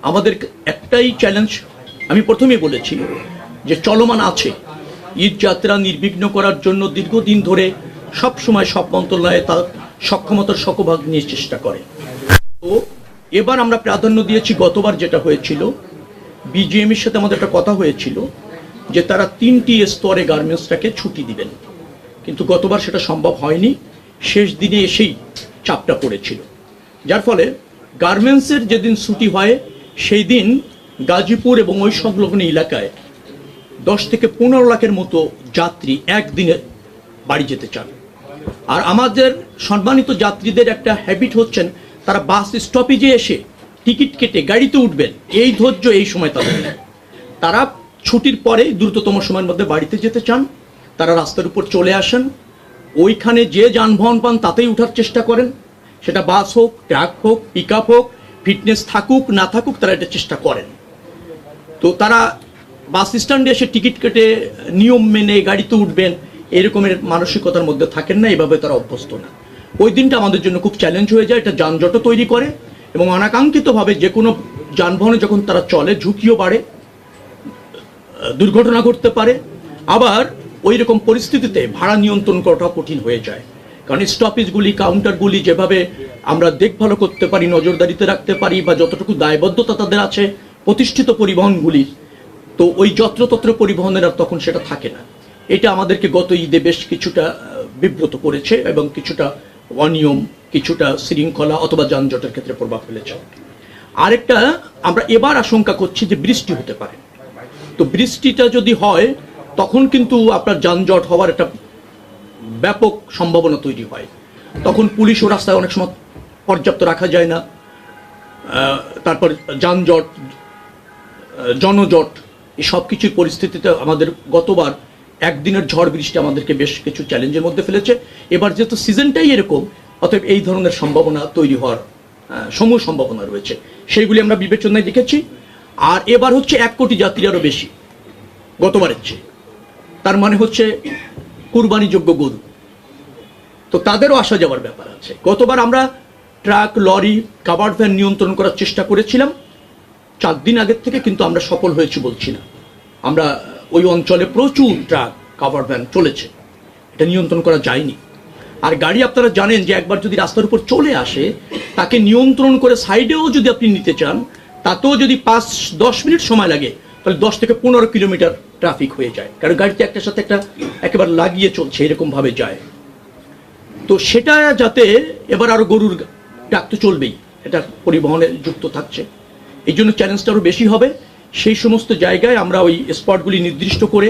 আমাদের একটাই চ্যালেঞ্জ, আমি প্রথমেই বলেছি যে চলমান আছে। ঈদ যাত্রা নির্বিঘ্ন করার জন্য দীর্ঘদিন ধরে সব সময় সব মন্ত্রণালয়ে তার সক্ষমতার শতভাগ নিয়ে চেষ্টা করে। তো এবার আমরা প্রাধান্য দিয়েছি, গতবার যেটা হয়েছিল বিজিএমের সাথে আমাদের একটা কথা হয়েছিল যে তারা 3টি স্তরে গার্মেন্টসটাকে ছুটি দিবেন, কিন্তু গতবার সেটা সম্ভব হয়নি। শেষ দিনে এসেই চাপটা পড়েছিল, যার ফলে গার্মেন্টসের যেদিন ছুটি হয় সেই দিন গাজীপুর এবং ওই সংলগ্ন এলাকায় 10 থেকে 15 লাখের মতো যাত্রী একদিনে বাড়ি যেতে চান। আর আমাদের সম্মানিত যাত্রীদের একটা হ্যাবিট হচ্ছেন, তারা বাস স্টপেজে এসে টিকিট কেটে গাড়িতে উঠবেন, এই ধৈর্য এই সময় তাদের নেই। তারা ছুটির পরে দ্রুততম সময়ের মধ্যে বাড়িতে যেতে চান। তারা রাস্তার উপর চলে আসেন, ওইখানে যে যানবাহন পান তাতেই উঠার চেষ্টা করেন, সেটা বাস হোক, ট্রাক হোক, পিক আপ হোক, ফিটনেস থাকুক না থাকুক তারা এটা চেষ্টা করেন। তো তারা বাস স্ট্যান্ডে এসে টিকিট কেটে নিয়ম মেনে গাড়িতে উঠবেন এরকমের মানসিকতার মধ্যে থাকেন না, এভাবে তারা অভ্যস্ত না। ওই দিনটা আমাদের জন্য খুব চ্যালেঞ্জ হয়ে যায়, এটা যানজটও তৈরি করে এবং অনাকাঙ্ক্ষিতভাবে যে কোনো যানবাহনে যখন তারা চলে ঝুঁকিও বাড়ে, দুর্ঘটনা ঘটতে পারে। আবার ওই রকম পরিস্থিতিতে ভাড়া নিয়ন্ত্রণ করাটাও কঠিন হয়ে যায়, কারণ স্টপেজগুলি, কাউন্টারগুলি যেভাবে আমরা দেখভাল করতে পারি, নজরদারিতে রাখতে পারি বা যতটুকু দায়বদ্ধতা তাদের আছে প্রতিষ্ঠিত পরিবহনগুলির, তো ওই যত্রতত্র পরিবহনের আর তখন সেটা থাকে না। এটা আমাদেরকে গত ঈদে বেশ কিছুটা বিব্রত করেছে এবং কিছুটা অনিয়ম, কিছুটা শৃঙ্খলা অথবা যানজটের ক্ষেত্রে প্রভাব ফেলেছে। আরেকটা আমরা এবার আশঙ্কা করছি যে বৃষ্টি হতে পারে। তো বৃষ্টিটা যদি হয় তখন কিন্তু আপনার যানজট হওয়ার একটা ব্যাপক সম্ভাবনা তৈরি হয়। তখন পুলিশও রাস্তায় অনেক সময় পর্যাপ্ত রাখা যায় না, তারপর যানজট, জনজট, এই সব কিছুর পরিস্থিতিতে আমাদের গতবার একদিনের ঝড় বৃষ্টি আমাদেরকে বেশ কিছু চ্যালেঞ্জের মধ্যে ফেলেছে। এবার যেহেতু সিজনটাই এরকম, অতএব এই ধরনের সম্ভাবনা তৈরি হওয়ার সমূহ সম্ভাবনা রয়েছে, সেইগুলি আমরা বিবেচনায় রেখেছি। আর এবার হচ্ছে 1 কোটি যাত্রী আরও বেশি গতবারের চেয়ে, তার মানে হচ্ছে কুরবানিযোগ্য গরু, তো তাদেরও আসা যাওয়ার ব্যাপার আছে। গতবার আমরা ট্রাক, লরি, কাভার্ড ভ্যান নিয়ন্ত্রণ করার চেষ্টা করেছিলাম 4 দিন আগের থেকে, কিন্তু আমরা সফল হয়েছি বলছি না। আমরা ওই অঞ্চলে প্রচুর ট্রাক, কাভার্ড ভ্যান চলেছে, এটা নিয়ন্ত্রণ করা যায়নি। আর গাড়ি আপনারা জানেন যে একবার যদি রাস্তার উপর চলে আসে, তাকে নিয়ন্ত্রণ করে সাইডেও যদি আপনি নিতে চান, তাতেও যদি 5-10 মিনিট সময় লাগে, তাহলে 10 থেকে 15 কিলোমিটার ট্রাফিক হয়ে যায়, কারণ গাড়িতে একটার সাথে একটা একেবারে লাগিয়ে চলছে, এরকমভাবে যায়। তো সেটা যাতে এবার আরও গরুর ট্রাক তো চলবেই, এটা পরিবহনে যুক্ত থাকছে, এই জন্য চ্যালেঞ্জটা আরও বেশি হবে। সেই সমস্ত জায়গায় আমরা ওই স্পটগুলি নির্দিষ্ট করে